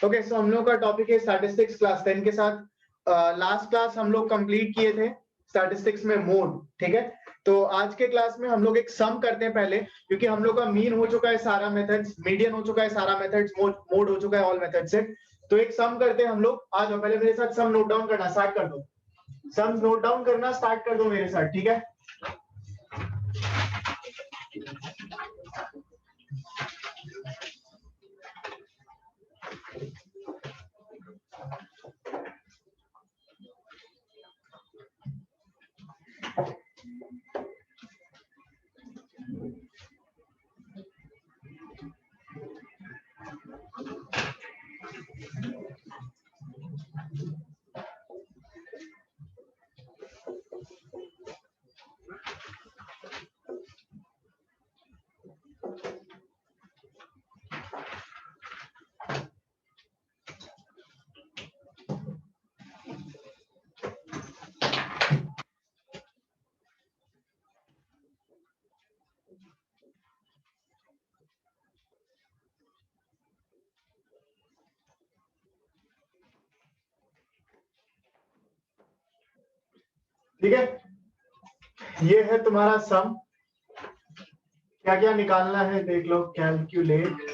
Okay, सो हम लोग का टॉपिक है स्टैटिस्टिक्स क्लास 10 के साथ। लास्ट क्लास हम लोग कंप्लीट किए थे स्टैटिस्टिक्स में मोड, ठीक है। तो आज के क्लास में हम लोग एक सम करते हैं पहले, क्योंकि हम लोग का मीन हो चुका है सारा मेथड्स, मीडियन हो चुका है सारा मेथड्स, मोड हो चुका है ऑल मेथड से। तो एक सम करते हैं हम लोग। आ जाओ, पहले मेरे साथ सम नोट डाउन करना स्टार्ट कर दो। सम नोट डाउन करना स्टार्ट कर दो मेरे साथ, ठीक है। ठीक है, ये है तुम्हारा सम। क्या क्या निकालना है देख लो, कैलकुलेट।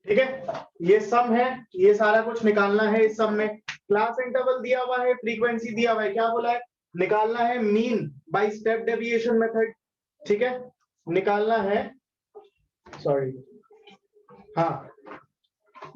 ठीक है, ये सम है, ये सारा कुछ निकालना है। इस सम में क्लास इंटरवल दिया हुआ है, फ्रीक्वेंसी दिया हुआ है, क्या बोला है, निकालना है mean by step deviation method. ठीक है, निकालना है, सॉरी, हाँ,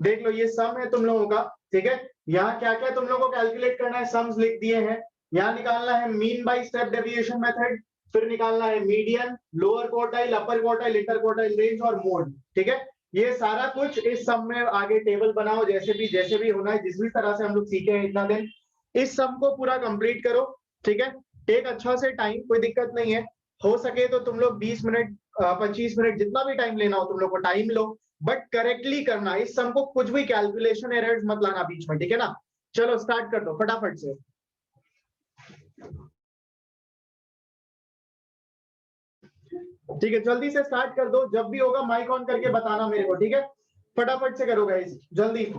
देख लो ये सम है तुम लोगों का। ठीक है, यहाँ क्या क्या तुम लोगों को कैलकुलेट करना है, सम्स लिख दिए हैं। यहाँ निकालना है mean by step deviation method, फिर निकालना है मीडियन, लोअर क्वार्टाइल, अपर क्वार्टाइल, इंटर क्वार्टाइल रेंज और मोड। ठीक है, ये सारा कुछ इस सम में आगे टेबल बनाओ, जैसे भी होना है, जिस भी तरह से हम लोग सीखे हैं इतना दिन, इस सम को पूरा कंप्लीट करो। ठीक है, टेक अच्छा से टाइम, कोई दिक्कत नहीं है। हो सके तो तुम लोग 20 मिनट 25 मिनट जितना भी टाइम लेना हो तुम लोग को टाइम लो, बट करेक्टली करना। इस सम को कुछ भी कैलकुलेशन एरर्स मत लाना बीच में, ठीक है ना। चलो स्टार्ट कर दो फटाफट से। ठीक है, जल्दी से स्टार्ट कर दो, जब भी होगा माइक ऑन करके बताना मेरे को, ठीक है। फटाफट से करो गाइस, जल्दी।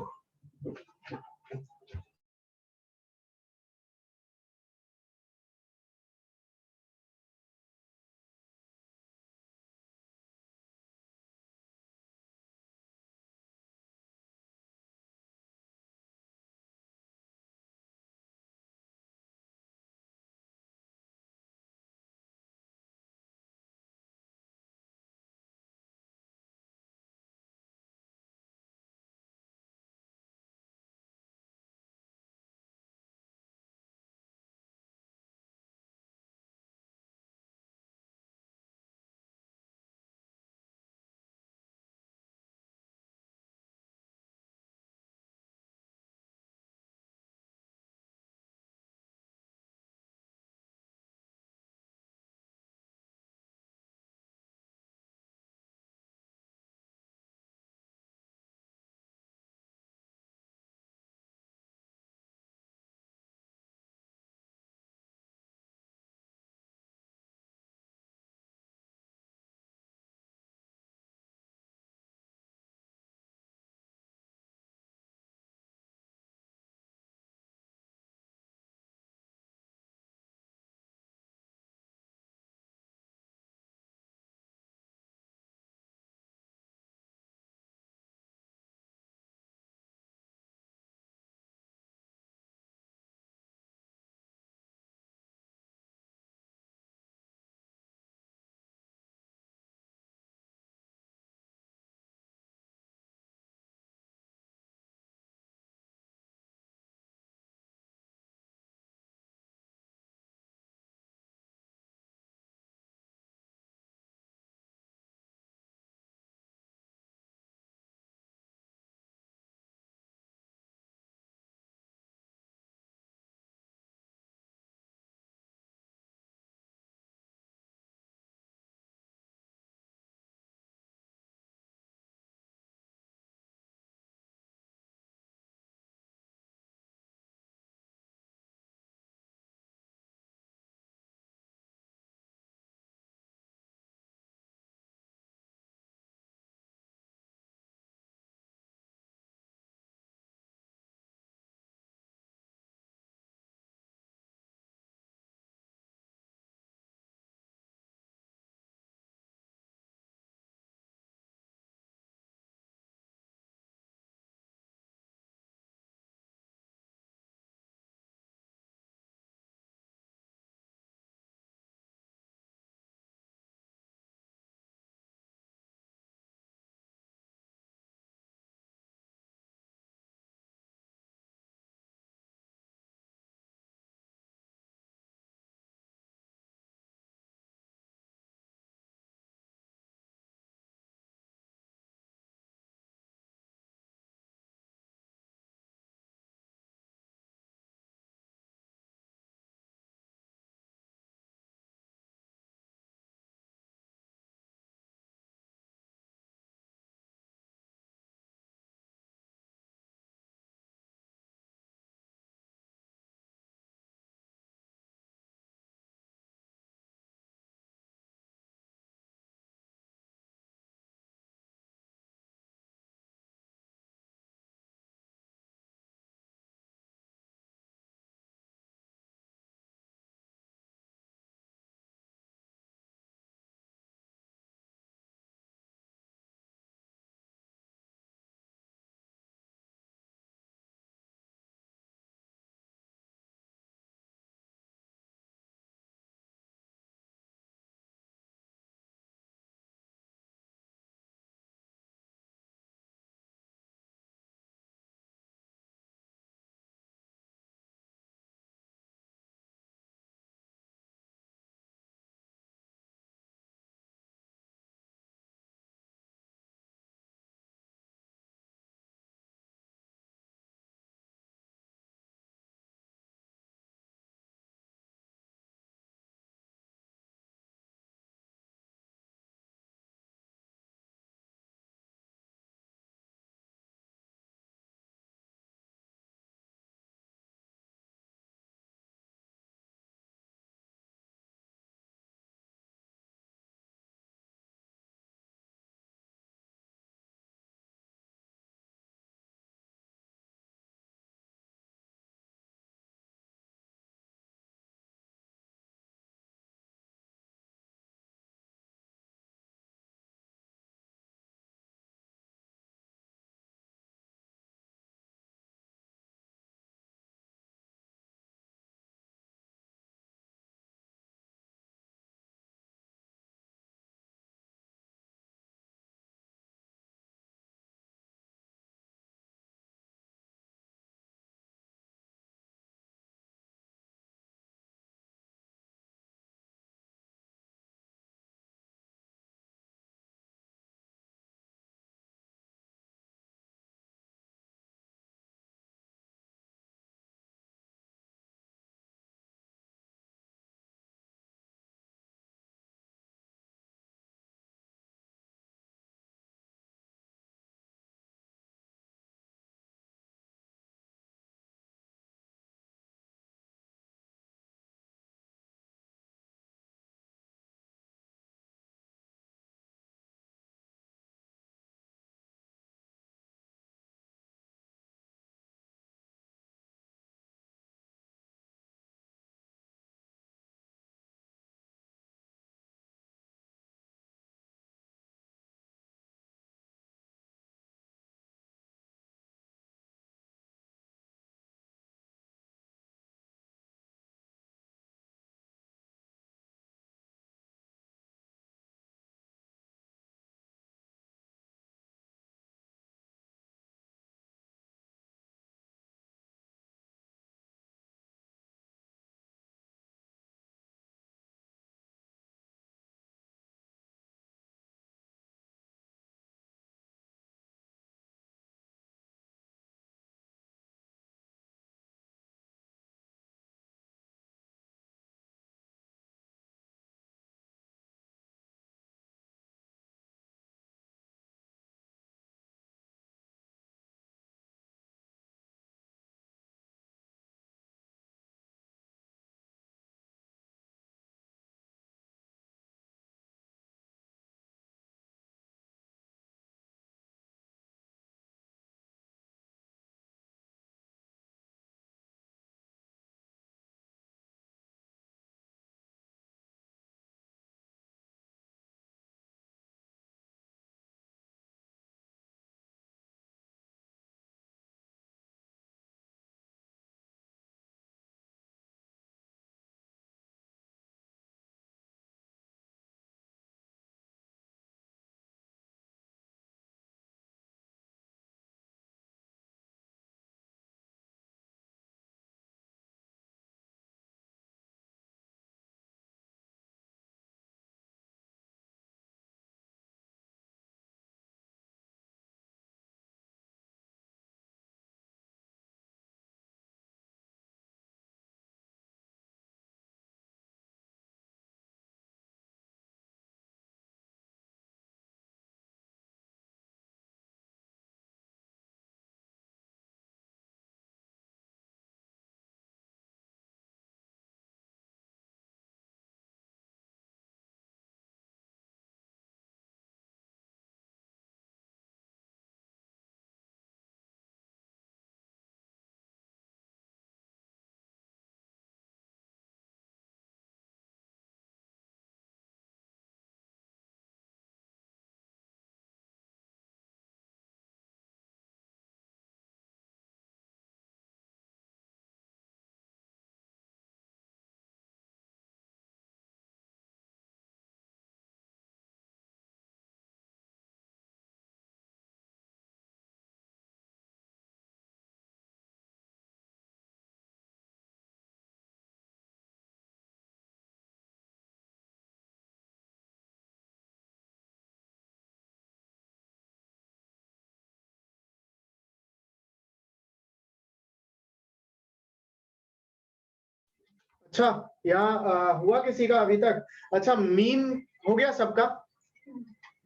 अच्छा, यहाँ हुआ किसी का अभी तक? अच्छा, मीन हो गया सबका?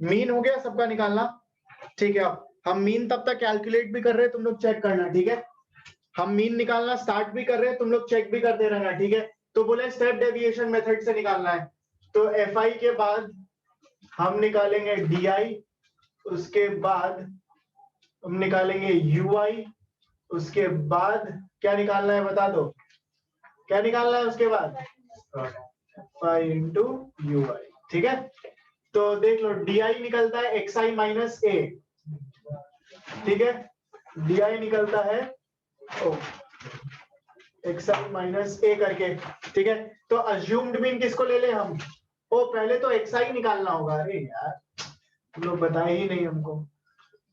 मीन हो गया सबका निकालना? ठीक है, अब हम मीन तब तक कैलकुलेट भी कर रहे हैं, तुम लोग चेक करना, ठीक है? हम मीन निकालना स्टार्ट भी कर रहे हैं, तुम लोग चेक भी करते रहना, ठीक है? तो बोले स्टेप डेविएशन मेथड से निकालना है, तो एफ आई के बाद हम निकालेंगे डी आई, उसके बाद हम निकालेंगे यू आई, उसके बाद क्या निकालना है बता दो, क्या निकालना है उसके बाद? फाइव इंटू यू आई, ठीक है? तो देख लो, डी आई निकलता है एक्स आई माइनस ए, ठीक है? डी आई निकलता है एक्स आई माइनस ए करके, ठीक है? तो अज्यूम्ड मीन किसको ले ले हम? ओ पहले तो एक्स आई निकालना होगा। अरे यार, तुम लोग बताए ही नहीं हमको,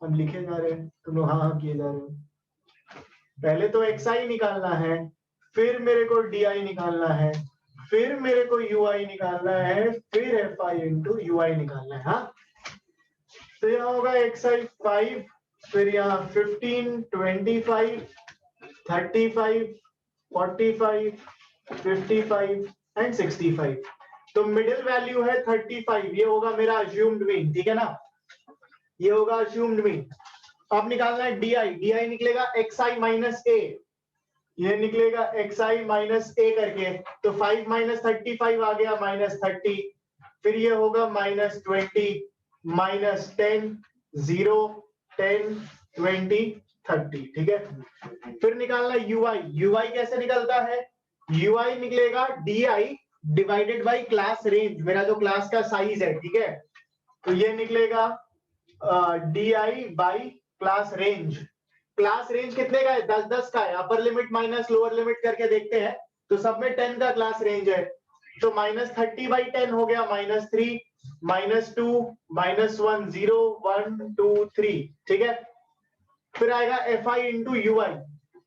हम लिखे जा रहे हैं, तुम लोग हाँ हाँ किए जा रहे हो। पहले तो एक्स आई निकालना है, फिर मेरे को डी आई निकालना है, फिर मेरे को यू आई निकालना है, फिर एफ आई इंटू यू आई निकालना है। हाँ, तो यहाँ होगा एक्स आई 5, फिर यहाँ 15, 25, 35, 45, 55 एंड 65। तो मिडिल वैल्यू है 35, ये होगा मेरा अज्यूम्ड मीन, ठीक है ना? ये होगा अज्यूम्ड मीन। अब निकालना है डी आई, डी आई निकलेगा एक्स आई माइनस ए, ये निकलेगा एक्स आई माइनस ए करके, तो 5 माइनस 35 आ गया माइनस 30, फिर ये होगा माइनस 20, माइनस 10, 0, 10, 20, 30, ठीक है? फिर निकालना यू आई, यू आई कैसे निकलता है? यू आई निकलेगा D I divided by class range, मेरा जो क्लास का साइज है, ठीक है? तो ये निकलेगा D I by class range. Class range कितने का है? 10-10 का है, upper limit minus lower limit करके देखते हैं, तो सब में 10 का क्लास रेंज है, तो माइनस 30 बाई 10 हो गया माइनस 3, माइनस 2, माइनस 1, 0, 1, 2, 3, ठीक है? फिर आएगा F I into U I,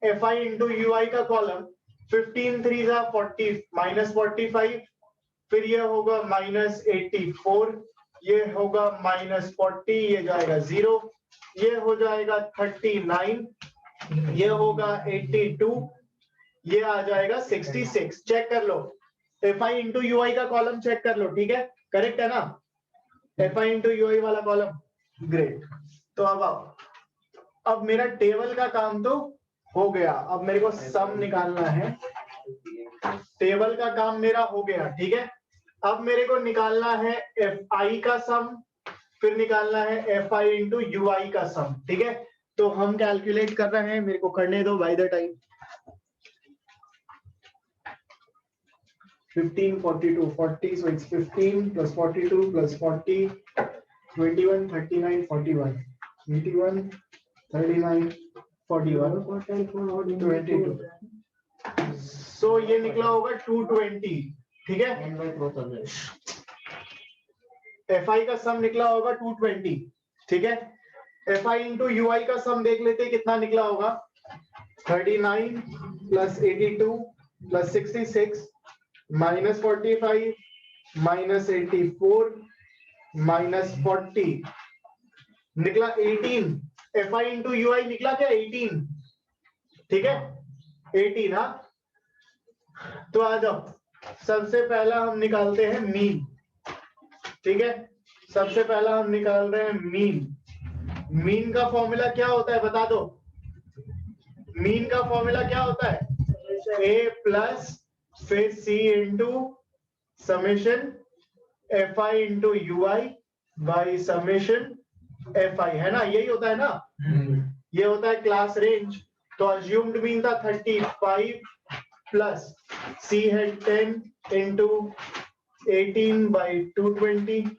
F I into U I का कॉलम 15 3 40 माइनस 45, फिर ये होगा माइनस 84, ये होगा माइनस 40, ये जाएगा 0, ये हो जाएगा 39, ये होगा 82, ये आ जाएगा 66। चेक कर लो, F I into U I का कॉलम चेक कर लो, ठीक है? करेक्ट है ना? एफ आई इंटू यू आई वाला कॉलम, ग्रेट। तो अब आओ, अब मेरा टेबल का काम तो हो गया, अब मेरे को सम निकालना है। टेबल का काम मेरा हो गया, ठीक है? अब मेरे को निकालना है एफ आई का सम, फिर निकालना है F I into U I का सम, ठीक है? तो हम कैलकुलेट कर रहे हैं, मेरे को करने दो by the time. 15, 42, 40, so it's 15 plus 42 plus 40, 21, 39, 41, 81, 39, 41, 22. So ये निकला होगा 220, ठीक है? एफ आई का सम निकला होगा 220, ठीक है? F I into U I का सम देख लेते कितना निकला होगा। 39 plus 82 plus 66 minus 45 minus 84 minus 40 निकला 18। एफ आई इंटू यू आई निकला क्या? 18, ठीक है? 18, हाँ? तो आ जाओ, सबसे पहला हम निकालते हैं मीन, ठीक है? सबसे पहला हम निकाल रहे हैं मीन। मीन का फॉर्मूला क्या होता है बता दो? मीन का फॉर्मूला क्या होता है? ए प्लस फिर C into summation F I into U I by summation F I, है ना? यही होता है ना? ये होता है क्लास रेंज। तो अज्यूम्ड मीन था 35 प्लस सी है 10 इंटू 18 बाई 220,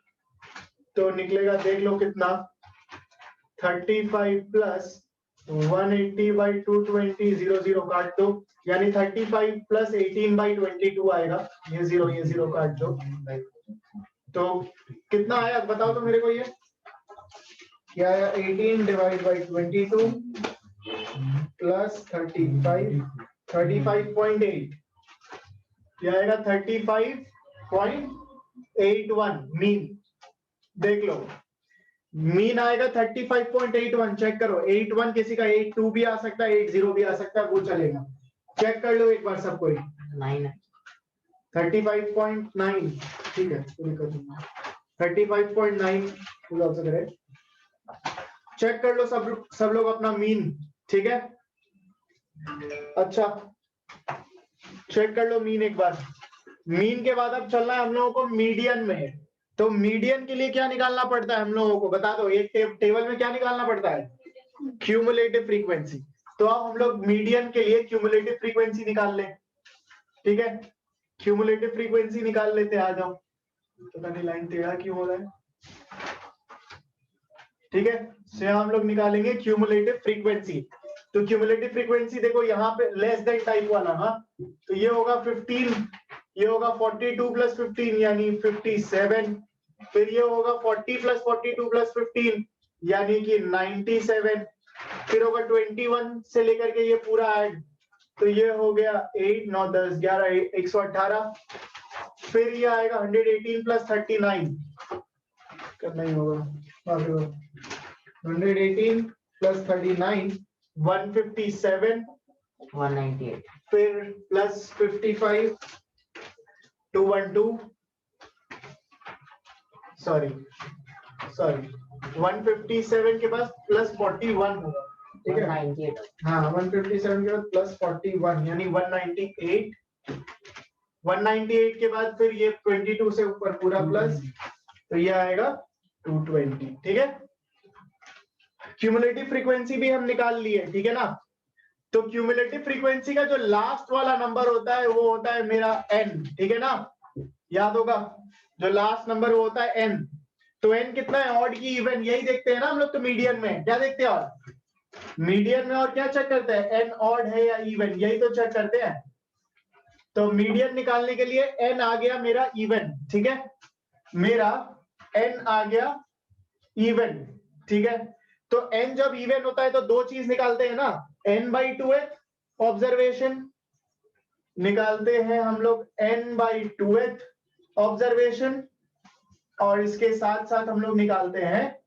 तो निकलेगा देख लो कितना, 35 प्लस 180 बाई 220, 0 0 काट दो, यानी 35 प्लस 18 बाई 22 आएगा, ये 0 काट दो, तो कितना आया बताओ तो मेरे को? ये क्या आया? 18 डिवाइड बाई 22 प्लस 35, 35.8, क्या आएगा? 35.81 मीन। देख लो, मीन आएगा 35.81, चेक करो। 81 किसी का 82 भी आ सकता है, 80 भी आ सकता है, वो चलेगा। चेक कर लो एक बार सब कोई। 9 35.9, ठीक है, 35.9 इज आल्सो करेक्ट। चेक कर लो सब लोग अपना मीन, ठीक है। अच्छा चेक कर लो मीन एक बार। मीन के बाद अब चलना है हम लोगों को मीडियन में। तो मीडियन के लिए क्या निकालना पड़ता है हम लोगों को, बता दो। एक टेबल में क्या निकालना पड़ता है, क्यूमुलेटिव फ्रीक्वेंसी। तो अब हम लोग मीडियन के लिए क्यूमुलेटिव फ्रीक्वेंसी निकाल लें, ठीक है। क्यूमुलेटिव फ्रीक्वेंसी निकाल लेते हैं, आ जाओ। पता नहीं लाइन टेढ़ा क्यों हो रहा है, ठीक है। से हम लोग निकालेंगे क्यूमुलेटिव फ्रीक्वेंसी। तो क्यूमुलेटिव फ्रीक्वेंसी देखो यहाँ पे लेस देन टाइप वाला, हाँ, तो ये होगा 15, ये होगा 42 प्लस 15 यानी 57, फिर ये होगा 40 प्लस 42 प्लस 15 यानी कि 97, फिर होगा 21 से लेकर के ये पूरा ऐड, तो ये हो गया 8 9 10 11 118, फिर ये आएगा 118 प्लस 39, करना ही होगा 118 प्लस 39 157 198, फिर प्लस 55 212 सॉरी 157 के बाद प्लस 41 होगा, ठीक है। 198, हाँ 157 के बाद प्लस 41 यानी 198 के बाद फिर ये 22 से ऊपर पूरा प्लस, तो ये आएगा 220, ठीक है। क्यूमुलेटिव फ्रीक्वेंसी भी हम निकाल लिए, ठीक है ना। तो क्यूमुलेटिव फ्रीक्वेंसी का जो लास्ट वाला नंबर होता है वो होता है मेरा n, ठीक है ना, याद होगा। जो लास्ट नंबर वो होता है n। तो n कितना है, ऑड की इवन, यही देखते हैं ना हम लोग। तो मीडियन में क्या देखते हैं, और मीडियन में और क्या चेक करते हैं, n ऑड है या इवन, यही तो चेक करते हैं। तो मीडियन निकालने के लिए n आ गया मेरा इवन, ठीक है, मेरा n आ गया इवन, ठीक है। तो n जब इवन होता है तो दो चीज निकालते हैं ना, n/2th ऑब्जर्वेशन निकालते हैं हम लोग, n/2th ऑब्जर्वेशन, और इसके साथ साथ हम लोग निकालते हैं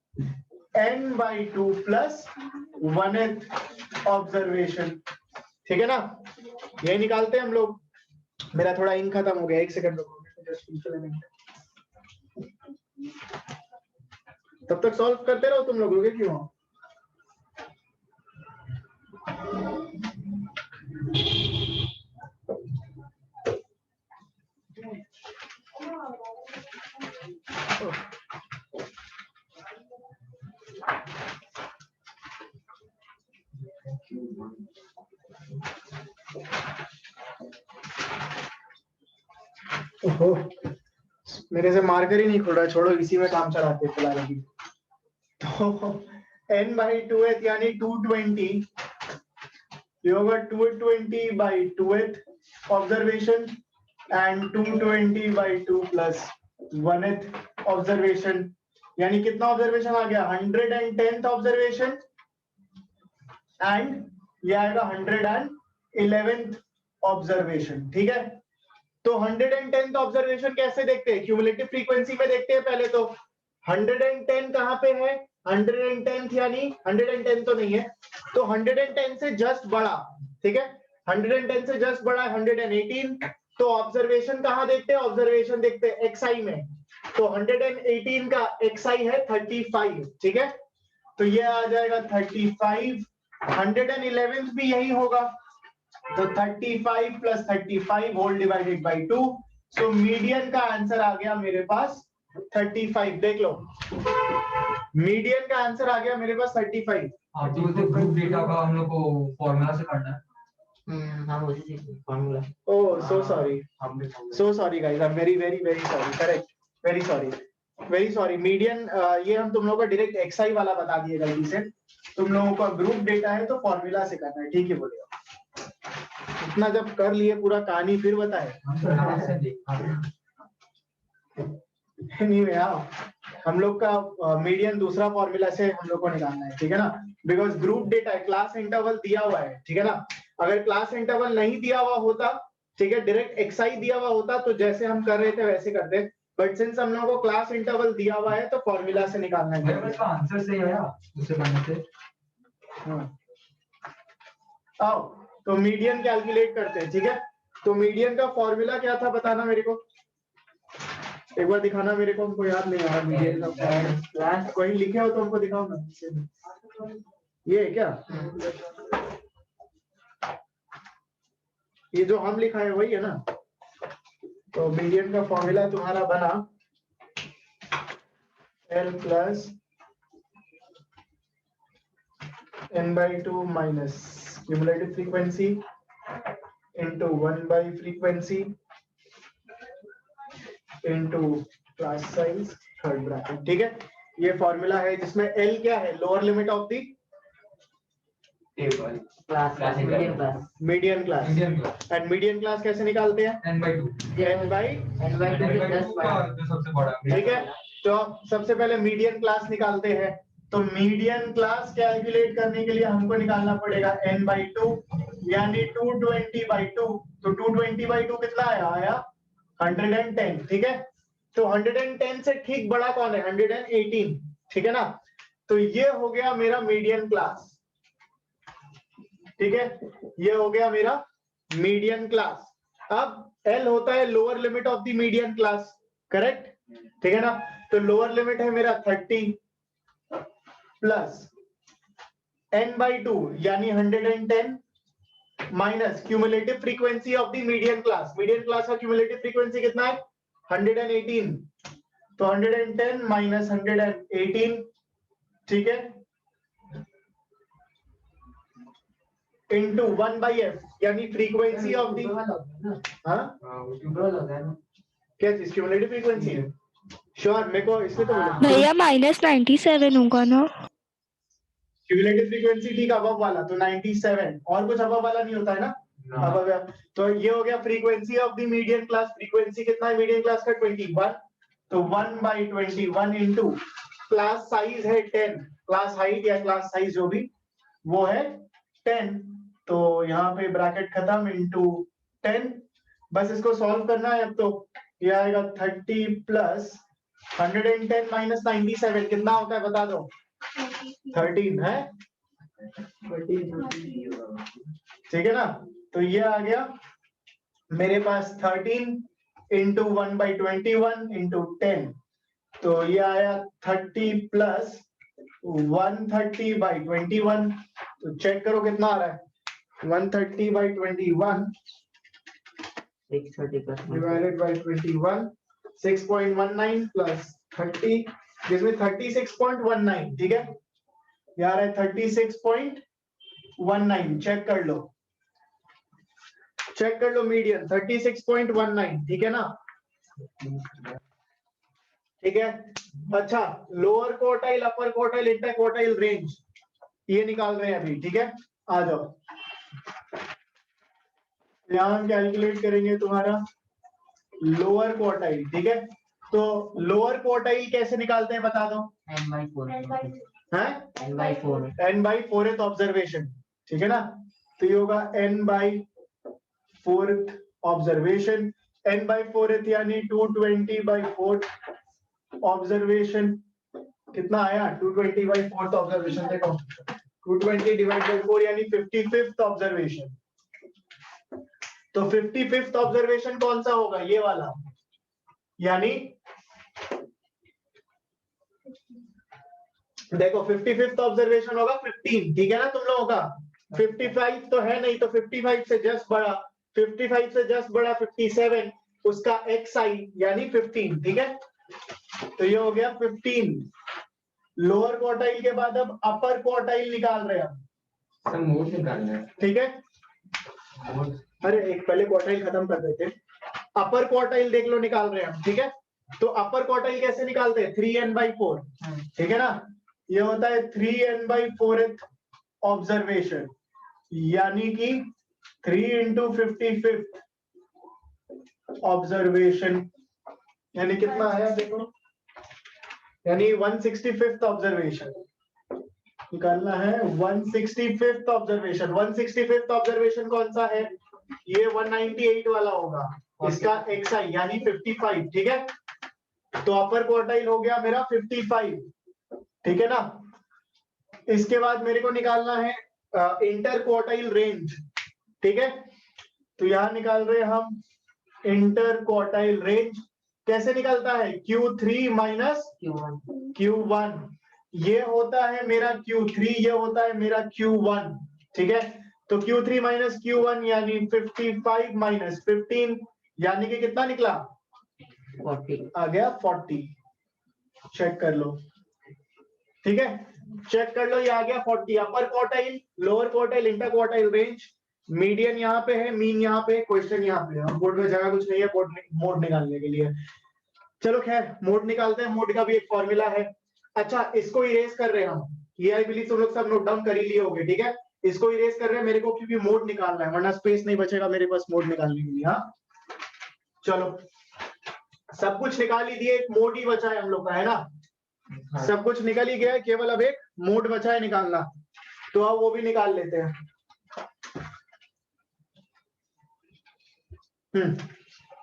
n/2 प्लस 1th ऑब्जर्वेशन, ठीक है ना, यही निकालते हैं हम लोग। मेरा थोड़ा इंक खत्म हो गया, एक सेकंड रुको, तब तक सॉल्व करते रहो तुम लोग, रुके क्यों हो। ओहो, मेरे से मार्कर ही नहीं खुल रहा है, छोड़ो इसी में काम चलाते चला रही। तो n/2th यानी 220, ये होगा 220/2th observation and 220/2 plus 1th observation, यानी कितना ऑब्जर्वेशन आ गया, 110th ऑब्जर्वेशन एंड ये आएगा 111th ऑब्जर्वेशन, ठीक है। तो 110th ऑब्जर्वेशन कैसे देखते हैं, क्यूमुलेटिव फ्रीक्वेंसी में देखते हैं पहले। तो 110 कहां पे है, 110th यानी 110 तो नहीं है, तो 110 से जस्ट बड़ा, ठीक है, 110 से जस्ट बड़ा है 118। तो ऑब्जर्वेशन कहां देखते हैं, ऑब्जर्वेशन देखते हैं xi में। तो 118 का xi है 35, ठीक है, तो ये आ जाएगा 35, 111 भी यही होगा, तो 35 plus 35 whole divided by 2। So median का आंसर आ गया मेरे पास 35, देख लो मीडियन का आंसर आ गया मेरे पास 35। ग्रुप डेटा का हम लोग को फॉर्मूला से करना है। हम उसी से formula. Oh so sorry guys, I am very very very sorry, correct, very sorry. Median ये हम तुम लोगों को डायरेक्ट एक्सआई वाला बता दिए गलती से। तुम लोगों का ग्रुप डेटा है तो फॉर्मूला से करना है, ठीक है, बोलिए। इतना जब कर लिए पूरा कहानी फिर बताए नहीं भैया, हम लोग का मीडियन दूसरा फॉर्मूला से हम लोग को निकालना है, ठीक है ना, बिकॉज ग्रुप डेटा है, क्लास इंटरवल दिया हुआ है, ठीक है ना। अगर क्लास इंटरवल नहीं दिया हुआ होता, ठीक है, डायरेक्ट एक्सआई दिया हुआ होता तो जैसे हम कर रहे थे वैसे करते, बट सिंस हम लोगों को क्लास इंटरवल दिया हुआ है तो फॉर्मूला से निकालना है। मेरे पास आंसर सही है यार, उसे करने से। हाँ, आओ तो मीडियन कैलकुलेट करते हैं, ठीक है। तो मीडियन का फॉर्मूला क्या था बताना मेरे को, एक बार दिखाना मेरे को, हमको याद नहीं आ रहा मीडियन का फॉर्मूला, कोई लिखे हो तो हमको दिखाओ ना। ये है क्या, ये जो हम लिखा है वही है ना। तो मीडियन का फॉर्मूला तुम्हारा बना L plus n/2 minus cumulative frequency into 1 frequency into class size third bracket. ठीक है, ये फॉर्मूला है जिसमें L क्या है, lower limit of the class medium class median class. Indian class and median class कैसे निकालते हैं, n/2 n/2 के 10 जो सबसे बड़ा ठीक है। तो सबसे पहले मीडियन क्लास निकालते हैं, तो मीडियन क्लास कैलकुलेट करने के लिए हमको निकालना पड़ेगा n/2 यानी 220/2। तो 220/2 कितना आया 110। ठीक है, तो 110 से ठीक बड़ा कौन है, 118। ठीक है ना, तो ये हो गया मेरा मीडियन क्लास। ठीक है, ये हो गया मेरा मीडियन क्लास। अब L होता है lower limit of the median class, correct. ठीक है ना, तो लोअर लिमिट है मेरा 30 प्लस n/2 यानी 110 minus cumulative frequency of the median class. Median class का क्यूमुलेटिव फ्रीक्वेंसी कितना है 118, तो 110 माइनस 118। ठीक है, इंटू 1/f यानी फ्रीक्वेंसी ऑफ दी, हाँ क्या चीज, क्यूमुलेटिव फ्रीक्वेंसी है। श्योर, मेरे को इसलिए तो बोला भैया -97 होगा ना। क्यूमुलेटिव फ्रीक्वेंसी ठीक अबव वाला तो 97, और कुछ अबव वाला नहीं होता है ना। अबव, तो ये हो गया frequency of the median class. Frequency कितना है मीडियन क्लास का 21, तो 1/21 इंटू क्लास साइज है 10, क्लास हाइट या क्लास साइज जो भी वो है 10, तो यहाँ पे ब्रैकेट खत्म इंटू 10। बस इसको सॉल्व करना है। अब तो ये आएगा 30 प्लस 110 माइनस 97 कितना होता है बता दो, 13 है। ठीक है ना, तो ये आ गया मेरे पास 13 इंटू 1/21 इंटू 10, तो ये आया 30 प्लस 130/21। तो चेक करो कितना आ रहा है, 130/21 divided by 21, 6.19 plus 30, जिसमें 36.19। ठीक है, यार है 36.19। चेक कर लो, चेक कर लो मीडियन 36.19। ठीक है ना, ठीक है। अच्छा, लोअर क्वार्टाइल, अपर क्वार्टाइल, इंटर क्वार्टाइल रेंज ये निकाल रहे हैं अभी। ठीक है, आ जाओ, यहां हम कैलकुलेट करेंगे तुम्हारा लोअर क्वार्टाइल। ठीक है, तो लोअर क्वार्टाइल कैसे निकालते हैं बता दो, n/4th ऑब्जर्वेशन। ठीक है ना, तो ये होगा n/4th ऑब्जर्वेशन। n/4th यानी 220/4 ऑब्जर्वेशन कितना आया, 220/4 ऑब्जर्वेशन देखो, 220 डिवाइड बाई 4 यानी 55th ऑब्जर्वेशन। तो 55th ऑब्जर्वेशन कौन सा होगा, ये वाला, यानी देखो 55th ऑब्जर्वेशन होगा 15। ठीक है ना, तुम लोगों का 55 तो है नहीं, तो 55 से जस्ट बड़ा, 55 से जस्ट बड़ा 57, उसका xi यानी 15। ठीक है, तो ये हो गया 15 लोअर क्वार्टाइल के बाद अब अपर क्वार्टाइल निकाल रहे हैं हम। मोड निकालना है। ठीक है, अरे एक पहले क्वार्टाइल खत्म कर देते, अपर क्वार्टाइल देख लो निकाल रहे हैं हम। ठीक है, तो अपर क्वार्टाइल कैसे निकालते हैं, 3n/4। ठीक है ना, ये होता है 3n/4th ऑब्जर्वेशन, यानी कि 3 इंटू 55th ऑब्जर्वेशन, यानी कितना है देखो, यानी 165th ऑब्जर्वेशन निकालना है। 165th ऑब्जर्वेशन, 165th ऑब्जर्वेशन कौन सा है, ये 198 वाला होगा, इसका xi यानी 55। ठीक है, तो अपर क्वार्टाइल हो गया मेरा 55। ठीक है ना, इसके बाद मेरे को निकालना है इंटर क्वार्टाइल रेंज। ठीक है, तो यहाँ निकाल रहे हैं हम इंटर क्वार्टाइल रेंज। कैसे निकलता है? Q3 minus Q1. Q1, ये होता है मेरा Q3, ये होता है मेरा Q1, ठीक है। तो Q3 माइनस Q1 यानी 55 माइनस 15 यानी कि कितना निकला? 40. आ गया 40। चेक कर लो, ठीक है, चेक कर लो, ये आ गया 40। अपर quartile, lower quartile, inter quartile range, median यहाँ पे है, मीन यहाँ पे, क्वेश्चन यहाँ पे है। बोर्ड में जगह कुछ नहीं है मोड निकालने के लिए। चलो खैर, मोड निकालते हैं। मोड का भी एक फॉर्मूला है। अच्छा, इसको इरेज कर रहे हैं हम, ये आई बिलीव तुम लोग सब नोट डाउन कर ही लिए होगे, ठीक है। इसको इरेज कर रहे हैं मेरे को, क्योंकि मोड निकालना है, वरना स्पेस नहीं बचेगा मेरे पास मोड निकालने के लिए। हाँ चलो, सब कुछ निकाल ही दिए, एक मोड ही बचा है हम लोग का, है ना। सब कुछ निकल ही गया है, केवल अब एक मोड बचा है निकालना। तो अब वो भी निकाल लेते हैं।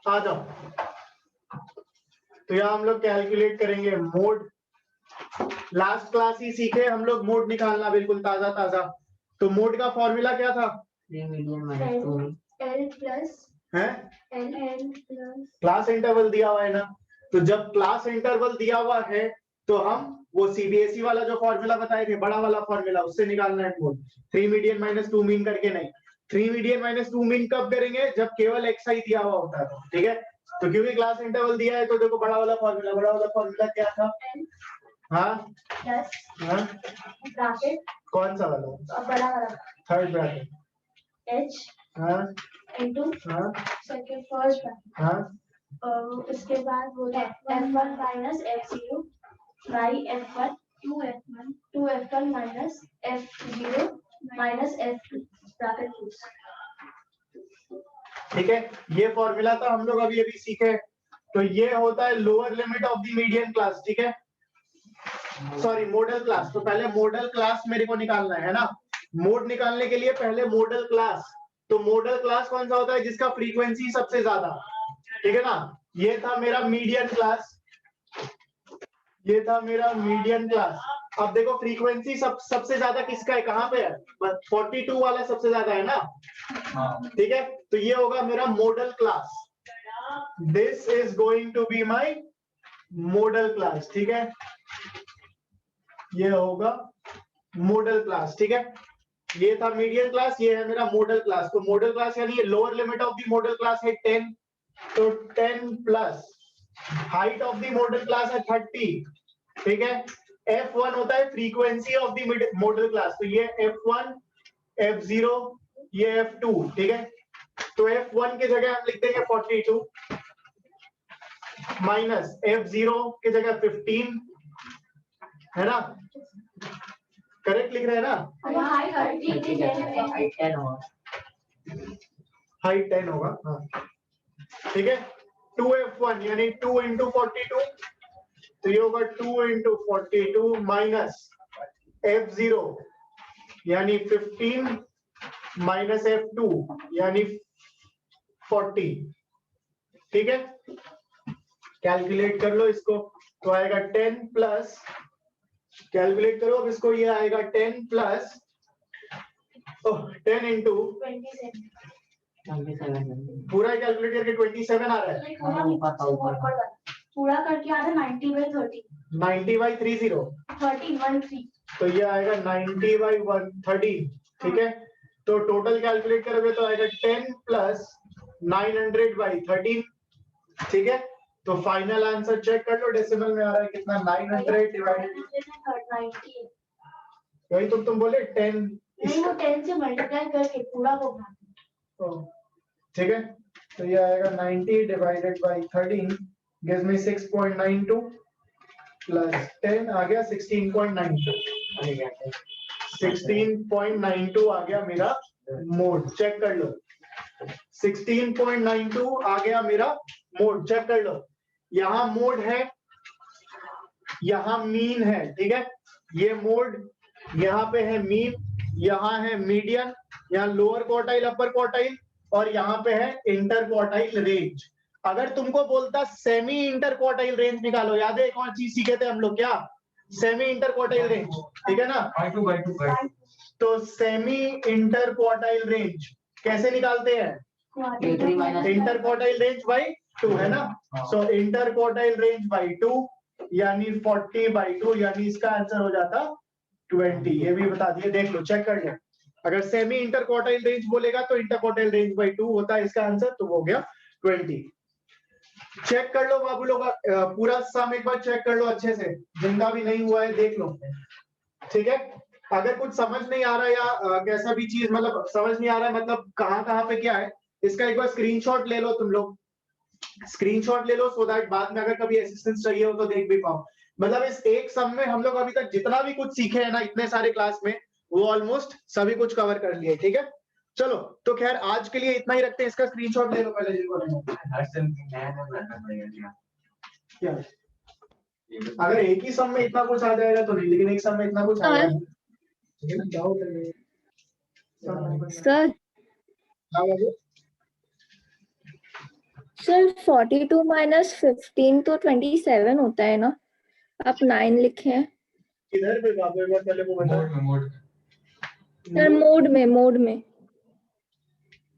आ जाओ। तो यहाँ हम लोग कैलकुलेट करेंगे मोड। लास्ट क्लास ही सीखे हम लोग मोड निकालना, बिल्कुल ताजा ताजा। तो मोड का फॉर्मूला क्या था? 3 median minus 2 mean. L plus है L plus क्लास इंटरवल दिया हुआ है ना। तो जब क्लास इंटरवल दिया हुआ है तो हम वो सीबीएसई वाला जो फॉर्मूला बताए थे, बड़ा वाला फॉर्मूला, उससे निकालना है मोड। 3 मीडियन माइनस 2 मीन करके नहीं। 3 मीडियन माइनस 2 मीन कब करेंगे? जब केवल एक्स आई दिया हुआ होता है, ठीक है। तो क्योंकि क्लास इंटरवल दिया है तो देखो बड़ा वाला फॉर्मूला क्या था? हाँ plus हाँ, bracket कौन सा वाला? बड़ा वाला थर्ड ब्रैकेट। H हाँ into हाँ second first bracket। हाँ, उसके बाद वो था F1 minus F0 by F1 2F1 minus F0 minus F2 bracket close। ठीक है। ये फॉर्मूला तो हम लोग अभी अभी सीखे। तो ये होता है lower limit of the median class, ठीक है, सॉरी मॉडल क्लास। तो पहले मॉडल क्लास मेरे को निकालना है ना। मोड निकालने के लिए पहले मॉडल क्लास। तो मॉडल क्लास कौन सा होता है? जिसका फ्रीक्वेंसी सबसे ज्यादा, ठीक है ना। ये था मेरा मीडियन क्लास, ये था मेरा मीडियन क्लास। अब देखो फ्रीक्वेंसी सबसे ज्यादा किसका है, कहाँ पे है? 42 वाला सबसे ज्यादा है ना, ठीक है। तो ये होगा मेरा model class. This is going to be my model class, ठीक है। ये होगा मॉडल क्लास, ठीक है। ये था मीडियन क्लास, ये है मेरा मॉडल क्लास। तो मॉडल क्लास यानी lower limit of the model class है 10, तो 10 plus height of the model class है 30, ठीक है। F1 होता है frequency of the model class. तो ये F1, F0, ये F2, ठीक है। तो F1 की जगह हम लिख देंगे 42 माइनस F0 की जगह 15, है ना। करेक्ट लिख रहे हैं ना? हाइट 30 Height 10 होगा. हाइट 10 होगा, हाँ ठीक है। 2F1 यानी 2 इंटू 42, तो ये होगा 2 इंटू 42 माइनस F0 यानी 15 माइनस F2 यानी 40, ठीक है। कैलकुलेट कर लो इसको, तो आएगा 10 प्लस, कैलकुलेट करो अब इसको, ये आएगा 10 प्लस 10 इंटू 27 पूरा कैलकुलेट करके 27 आ रहा है। पूरा करके आ रहा है 90/30 90/30 13 तो ये आएगा 90/130, ठीक है। तो टोटल कैलकुलेट करोगे तो आएगा 10 प्लस 900/13, ठीक है। तो फाइनल आंसर चेक कर लो, डेसिमल में आ रहा है कितना? 900 डिवाइडेड, 90 वही तो तुम बोले 10, नहीं, वो 10 से मल्टीप्लाई करके पूरा को भाग, ठीक है। तो ये आएगा 90/13 gives me 6.92 प्लस 10 आ गया 16.92, 16.92 आ गया मेरा मोड, चेक कर लो। 16.92 आ गया मेरा मोड, चेक कर लो। यहाँ मोड है, यहाँ मीन है, ठीक है। ये मोड, यहाँ पे है मीन, यहाँ है मीडियन, यहाँ लोअर क्वार्टाइल, अपर क्वार्टाइल, और यहाँ पे है इंटर क्वार्टाइल रेंज। अगर तुमको बोलता सेमी इंटर क्वार्टाइल रेंज निकालो, याद है एक और चीज सीखे थे हम लोग, क्या? सेमी इंटर क्वार्टाइल रेंज, ठीक है ना। by 2 तो सेमी इंटर क्वार्टाइल रेंज कैसे निकालते हैं? A3 minus inter quartile range by 2 है ना. सो इंटर क्वार्टाइल रेंज बाई 2 यानी 40/2 यानी इसका आंसर हो जाता 20. ये भी बता दिए, देख लो, चेक कर लो. अगर सेमी इंटर क्वार्टाइल रेंज बोलेगा तो इंटर क्वार्टाइल रेंज बाई 2 होता है इसका आंसर, तो हो गया 20. चेक कर लो बाबू लोग, पूरा सम एक बार चेक कर लो अच्छे से, जिनका भी नहीं हुआ है देख लो, ठीक है. अगर कुछ समझ नहीं आ रहा या कैसा भी चीज मतलब समझ नहीं आ रहा है, मतलब कहाँ पे क्या है, इसका एक बार स्क्रीनशॉट ले लो तुम लोग, स्क्रीनशॉट ले लो, सो दैट बाद में अगर कभी असिस्टेंस चाहिए हो तो देख भी पाओ. मतलब इस एक सम में हम लोग अभी तक जितना भी कुछ सीखे हैं ना इतने सारे क्लास में, वो ऑलमोस्ट सभी कुछ कवर कर लिया है, ठीक है. चलो तो खैर आज के लिए इतना ही रखते हैं, इसका स्क्रीनशॉट ले लो पहले जिनको लेना है. क्या अगर एक ही सम में इतना कुछ आ जाएगा तो नहीं, लेकिन एक सम में इतना कुछ आ जाएगा. सर हाँ बाबू. सर 42 माइनस 15 तो 27 होता है ना, आप 9 लिखे हैं. इधर पे बाबू एक बार पहले वो बता. मोड सर मोड में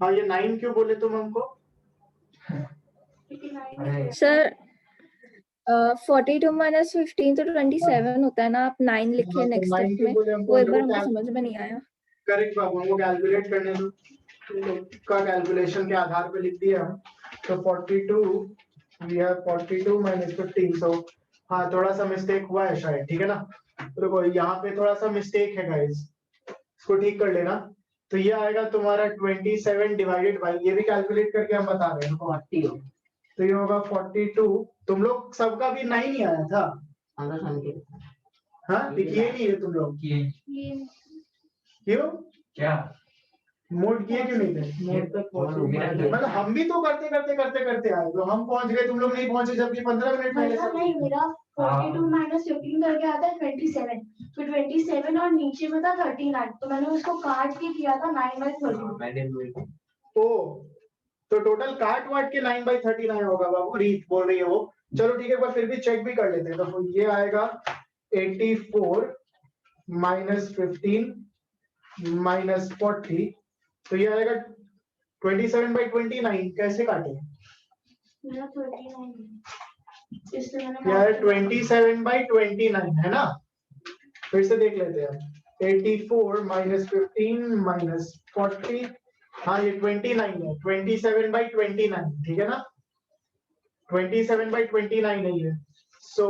हाँ ये 9 क्यों बोले तुम हमको? सर 42 माइनस 15 तो 27 होता है ना, आप 9 लिखे हैं नेक्स्ट स्टेप में, वो एक बार हमको समझ में नहीं आया. करेक्ट बाबू, हमको कैलकुलेट करने दो, का कैलकुलेशन के आधार पे लिख दिया हम. तो 42 वी हैव 42 माइनस 15. सो हाँ थोड़ा सा मिस्टेक हुआ है शायद, ठीक है ना. देखो यहाँ पे थोड़ा सा मिस्टेक है गाइस, इसको ठीक कर लेना. तो ये आएगा तुम्हारा 27 डिवाइडेड बाई, ये भी कैलकुलेट करके हम बता रहे हैं 40 हो. तो ये होगा 42. तुम लोग सबका भी 9 ही आया था. हाँ लिखिए नहीं है तुम लोग, क्यों क्या मोड किए क्यों नहीं थे? मतलब हम भी तो करते आए, तो हम पहुंच गए, तुम लोग नहीं पहुंचे, जबकि 15 मिनट पहले ऐसा नहीं, मेरा 42 माइनस 15 करके आता है 27, तो 27 और नीचे में था 39, तो मैंने उसको काट के किया था 9/30. ओ तो टोटल काट वाट के 9/39 होगा बाबू, रीत बोल रही है वो. चलो ठीक है, एक बार फिर भी चेक भी कर लेते हैं. तो ये आएगा 84 माइनस 15 माइनस 40, तो ये आएगा 27/29. कैसे काटे? मेरा 39 है, इसलिए मैंने यार 27/29 है ना. फिर से देख लेते हैं. 84 माइनस 15 माइनस 40, हाँ ये 29 है. 27/29, ठीक है ना. 27/29 है ये. So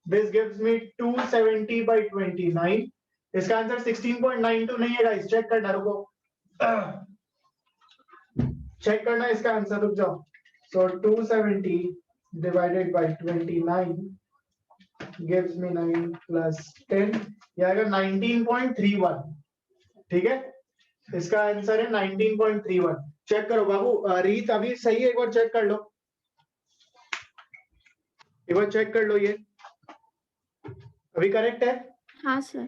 this gives me 270/29. इसका आंसर 16.92 नहीं है गाइस, चेक करना, रुको चेक करना इसका आंसर, रुक जाओ. सो 270 divided by 29 gives me 9 plus 10, ये आएगा 19.31. ठीक है, इसका आंसर है 19.31. चेक करो बाबू, रीत अभी सही है, एक बार चेक कर लो, एक बार चेक कर लो, ये अभी करेक्ट है. हाँ सर.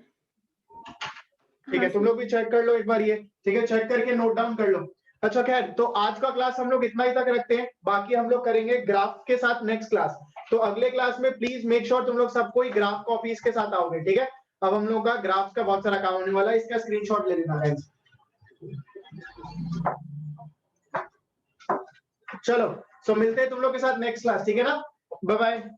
ठीक है, तुम लोग भी चेक कर लो एक बार ये, ठीक है, चेक करके नोट डाउन कर लो. अच्छा खैर, तो आज का क्लास हम लोग इतना ही तक रखते हैं, बाकी हम लोग करेंगे ग्राफ के साथ नेक्स्ट क्लास. तो अगले क्लास में प्लीज मेक श्योर तुम लोग सब कोई ग्राफ कॉपीज के साथ आओगे, ठीक है. अब हम लोग का ग्राफ का बहुत सारा काम होने वाला है, इसका स्क्रीनशॉट ले लेना है. चलो सो मिलते हैं तुम लोग के साथ नेक्स्ट क्लास, ठीक है ना. Bye bye.